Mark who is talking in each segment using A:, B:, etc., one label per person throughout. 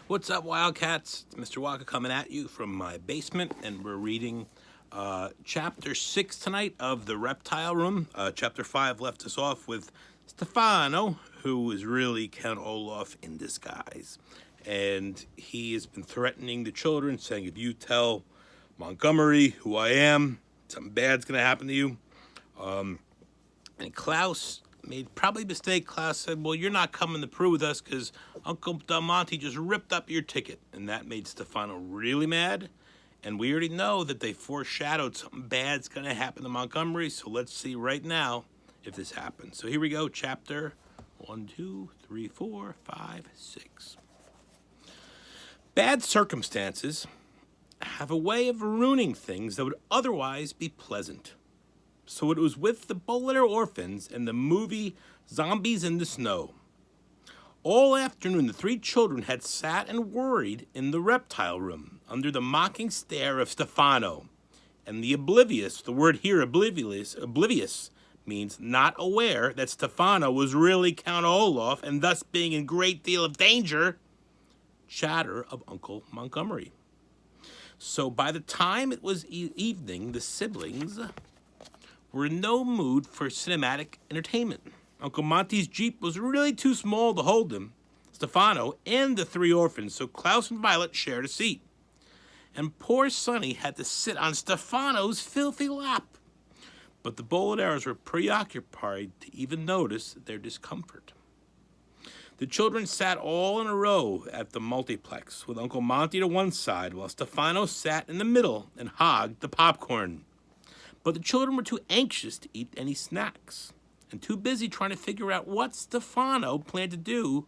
A: What's up, Wildcats? It's Mr. Walker coming at you from my basement, and we're reading Chapter 6 tonight of The Reptile Room. Chapter 5 left us off with Stefano, who is really Count Olaf in disguise. And he has been threatening the children, saying, if you tell Montgomery who I am, something bad's going to happen to you. And Klaus made probably a mistake. Klaus said, well, you're not coming to Peru with us because Uncle Del Monte just ripped up your ticket. And that made Stefano really mad. And we already know that they foreshadowed something bad's going to happen to Montgomery. So let's see right now if this happens. So here we go. Chapter 1, 2, 3, 4, 5, 6. Bad circumstances have a way of ruining things that would otherwise be pleasant. So it was with the Bolivar orphans and the movie Zombies in the Snow. All afternoon, the three children had sat and worried in the reptile room under the mocking stare of Stefano. And the oblivious, the word here, oblivious, means not aware that Stefano was really Count Olaf and thus being in great deal of danger, chatter of Uncle Montgomery. So by the time it was evening, the siblings were in no mood for cinematic entertainment. Uncle Monty's Jeep was really too small to hold him, Stefano, and the three orphans, so Klaus and Violet shared a seat. And poor Sonny had to sit on Stefano's filthy lap. But the Bolivares were preoccupied to even notice their discomfort. The children sat all in a row at the multiplex, with Uncle Monty to one side, while Stefano sat in the middle and hogged the popcorn. But the children were too anxious to eat any snacks and too busy trying to figure out what Stefano planned to do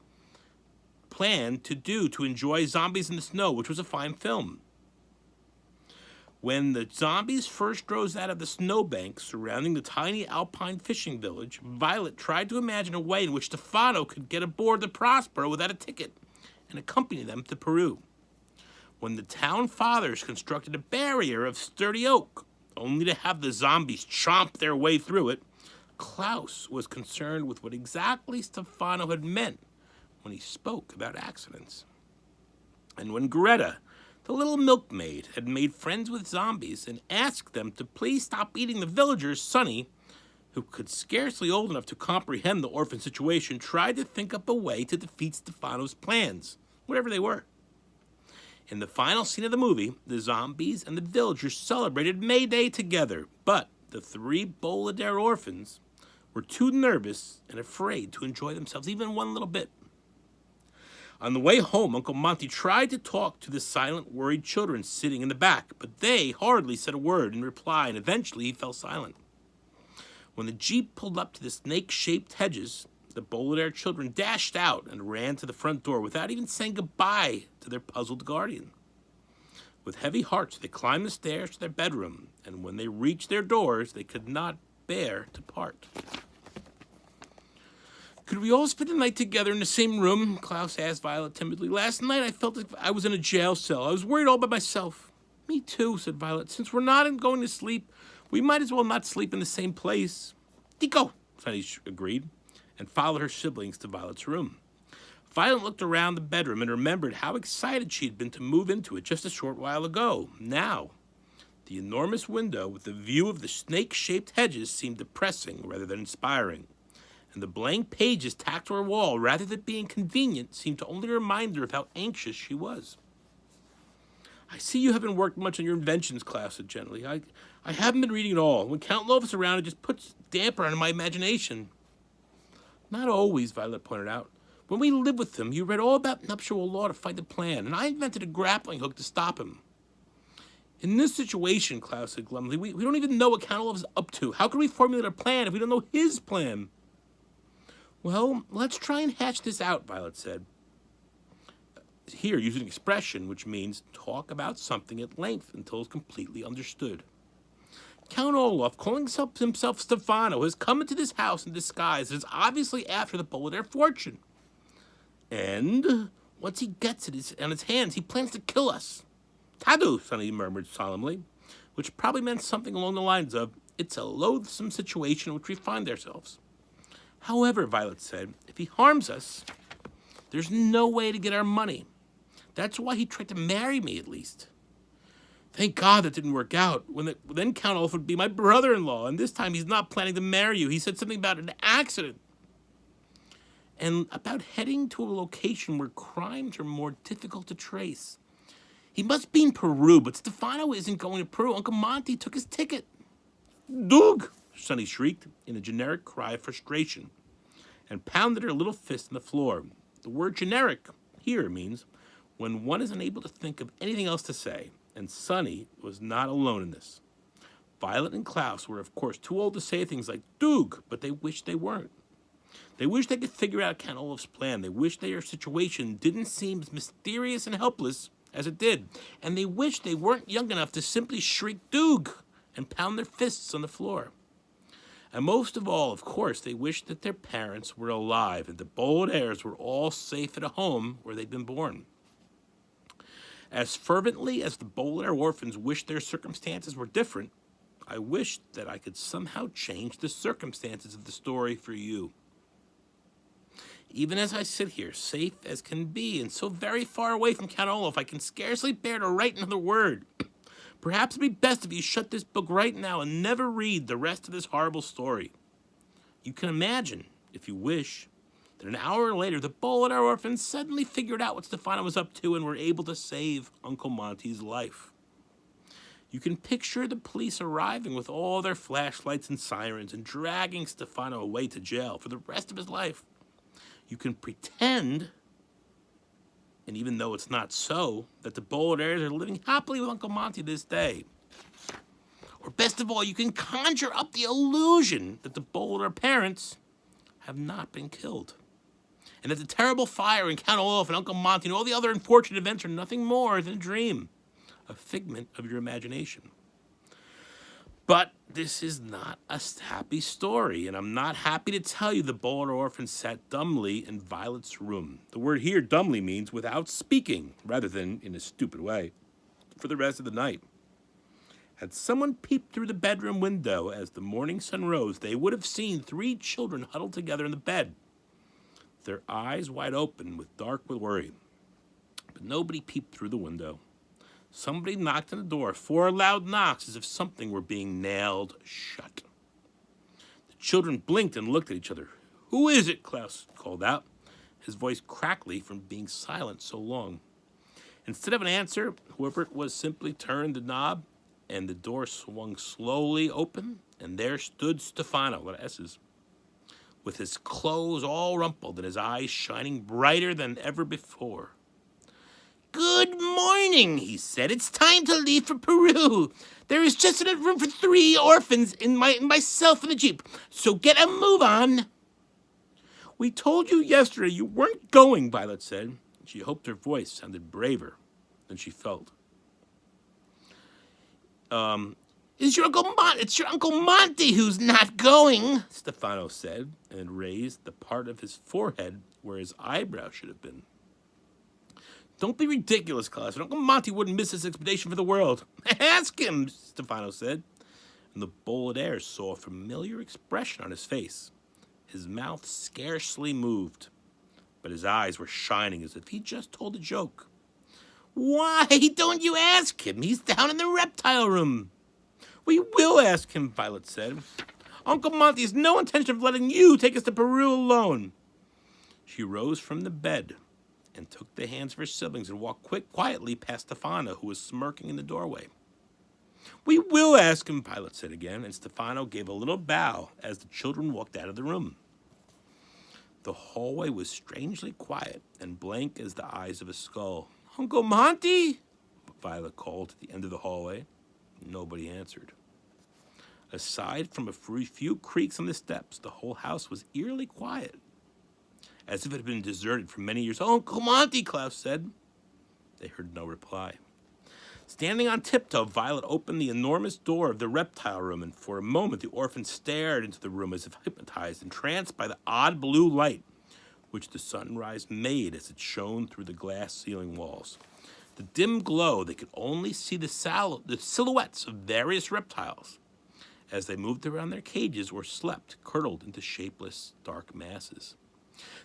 A: to enjoy Zombies in the Snow, which was a fine film. When the zombies first rose out of the snowbank surrounding the tiny alpine fishing village, Violet tried to imagine a way in which Stefano could get aboard the Prospero without a ticket and accompany them to Peru. When the town fathers constructed a barrier of sturdy oak, only to have the zombies chomp their way through it, Klaus was concerned with what exactly Stefano had meant when he spoke about accidents. And when Greta, the little milkmaid, had made friends with zombies and asked them to please stop eating the villagers, Sonny, who could scarcely old enough to comprehend the orphan situation, tried to think up a way to defeat Stefano's plans, whatever they were. In the final scene of the movie, the zombies and the villagers celebrated May Day together, but the three Bolivar orphans were too nervous and afraid to enjoy themselves even one little bit. On the way home, Uncle Monty tried to talk to the silent, worried children sitting in the back, but they hardly said a word in reply, and eventually he fell silent. When the Jeep pulled up to the snake-shaped hedges, the Bolivar children dashed out and ran to the front door without even saying goodbye to their puzzled guardian. With heavy hearts, they climbed the stairs to their bedroom, and when they reached their doors, they could not bear to part. Could we all spend the night together in the same room? Klaus asked Violet timidly. Last night I felt like I was in a jail cell. I was worried all by myself. Me too, said Violet. Since we're not going to sleep, we might as well not sleep in the same place. Dico, Sonny agreed, and followed her siblings to Violet's room. Violet looked around the bedroom and remembered how excited she had been to move into it just a short while ago. Now, the enormous window with the view of the snake-shaped hedges seemed depressing rather than inspiring, and the blank pages tacked to her wall, rather than being convenient, seemed to only remind her of how anxious she was. I see you haven't worked much on your inventions, Klaus said gently. I haven't been reading at all. When Count Olaf is around, it just puts damper on my imagination. Not always, Violet pointed out. When we lived with him, you read all about nuptial law to find a plan, and I invented a grappling hook to stop him. In this situation, Klaus said glumly, we don't even know what Count Olaf is up to. How can we formulate a plan if we don't know his plan? Well, let's try and hatch this out, Violet said. Here, using expression, which means talk about something at length until it's completely understood. Count Olaf, calling himself Stefano, has come into this house in disguise and is obviously after the Bolivar fortune. And once he gets it on his hands, he plans to kill us. Tadu, Sonny murmured solemnly, which probably meant something along the lines of, it's a loathsome situation in which we find ourselves. However, Violet said, if he harms us, there's no way to get our money. That's why he tried to marry me, at least. Thank God that didn't work out. Then Count Olaf would be my brother-in-law, and this time he's not planning to marry you. He said something about an accident. And about heading to a location where crimes are more difficult to trace. He must be in Peru, but Stefano isn't going to Peru. Uncle Monty took his ticket. Doug, Sonny shrieked in a generic cry of frustration and pounded her little fist on the floor. The word generic here means when one is unable to think of anything else to say, and Sonny was not alone in this. Violet and Klaus were, of course, too old to say things like Doug, but they wished they weren't. They wished they could figure out Count Olaf's plan. They wished their situation didn't seem as mysterious and helpless as it did. And they wished they weren't young enough to simply shriek Doug and pound their fists on the floor. And most of all, of course, they wished that their parents were alive and the bold heirs were all safe at a home where they'd been born. As fervently as the bold heir orphans wished their circumstances were different, I wished that I could somehow change the circumstances of the story for you. Even as I sit here, safe as can be, and so very far away from Count Olaf, I can scarcely bear to write another word. Perhaps it'd be best if you shut this book right now and never read the rest of this horrible story. You can imagine, if you wish, that an hour later, the bold orphans suddenly figured out what Stefano was up to and were able to save Uncle Monty's life. You can picture the police arriving with all their flashlights and sirens and dragging Stefano away to jail for the rest of his life. You can pretend, and even though it's not so, that the bold heirs are living happily with Uncle Monty this day. Or best of all, you can conjure up the illusion that the bolder parents have not been killed. And that the terrible fire in Count Olaf and Uncle Monty and all the other unfortunate events are nothing more than a dream, a figment of your imagination. But this is not a happy story, and I'm not happy to tell you the bold orphan sat dumbly in Violet's room. The word here, dumbly, means without speaking, rather than in a stupid way, for the rest of the night. Had someone peeped through the bedroom window as the morning sun rose, they would have seen 3 children huddled together in the bed, their eyes wide open dark with worry. But nobody peeped through the window. Somebody knocked on the door, 4 loud knocks as if something were being nailed shut. The children blinked and looked at each other. "Who is it?" Klaus called out, his voice crackly from being silent so long. Instead of an answer, whoever it was simply turned the knob, and the door swung slowly open, and there stood Stefano, with S's, with his clothes all rumpled and his eyes shining brighter than ever before. "Good morning," he said. "It's time to leave for Peru. There is just enough room for 3 orphans and myself in the Jeep, so get a move on." "We told you yesterday you weren't going," Violet said. She hoped her voice sounded braver than she felt. It's your Uncle Monty who's not going," Stefano said, and raised the part of his forehead where his eyebrow should have been. "Don't be ridiculous, Klaus. Uncle Monty wouldn't miss this expedition for the world." "Ask him," Stefano said, and the bold heir saw a familiar expression on his face. His mouth scarcely moved, but his eyes were shining as if he just told a joke. "Why don't you ask him? He's down in the reptile room." "We will ask him," Violet said. "Uncle Monty has no intention of letting you take us to Peru alone." She rose from the bed and took the hands of her siblings and walked quietly past Stefano, who was smirking in the doorway. "We will ask him," Violet said again, and Stefano gave a little bow as the children walked out of the room. The hallway was strangely quiet and blank as the eyes of a skull. "Uncle Monty?" Violet called at the end of the hallway. Nobody answered. Aside from a few creaks on the steps, the whole house was eerily quiet, as if it had been deserted for many years. "Oh, Uncle Monty," Klaus said. They heard no reply. Standing on tiptoe, Violet opened the enormous door of the reptile room, and for a moment the orphan stared into the room as if hypnotized, entranced by the odd blue light which the sunrise made as it shone through the glass ceiling walls. The dim glow, they could only see the silhouettes of various reptiles as they moved around their cages or slept, curdled into shapeless, dark masses.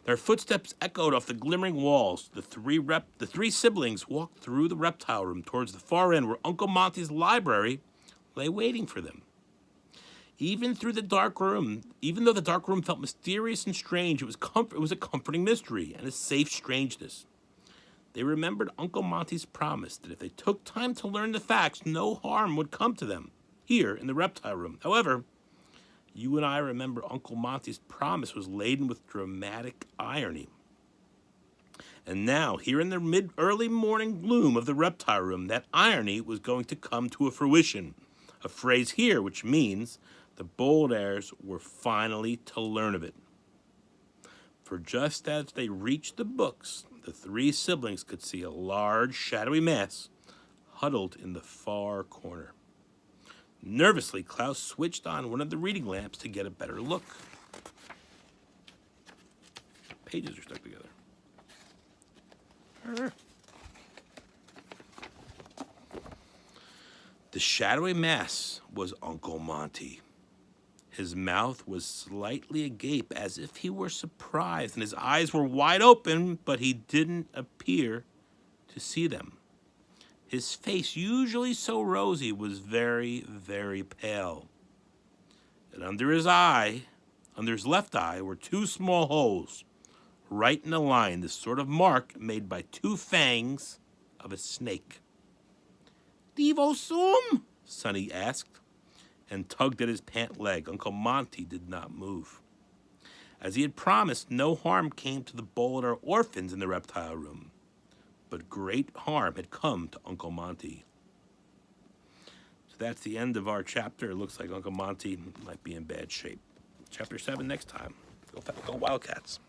A: Their footsteps echoed off the glimmering walls. The three siblings walked through the reptile room towards the far end where Uncle Monty's library lay waiting for them. Even though the dark room felt mysterious and strange, it was a comforting mystery and a safe strangeness. They remembered Uncle Monty's promise that if they took time to learn the facts, no harm would come to them here in the reptile room. However, you and I remember Uncle Monty's promise was laden with dramatic irony. And now, here in the early morning gloom of the reptile room, that irony was going to come to a fruition. A phrase here which means the bold heirs were finally to learn of it. For just as they reached the books, the three siblings could see a large, shadowy mass huddled in the far corner. Nervously, Klaus switched on one of the reading lamps to get a better look. Pages are stuck together. The shadowy mass was Uncle Monty. His mouth was slightly agape as if he were surprised, and his eyes were wide open, but he didn't appear to see them. His face, usually so rosy, was very, very pale. And under his left eye, were two small holes, right in a line, the sort of mark made by two fangs of a snake. "Devo sum?" Sonny asked, and tugged at his pant leg. Uncle Monty did not move. As he had promised, no harm came to the Boulder orphans in the reptile room. But great harm had come to Uncle Monty. So that's the end of our chapter. It looks like Uncle Monty might be in bad shape. Chapter 7 next time. Go Wildcats.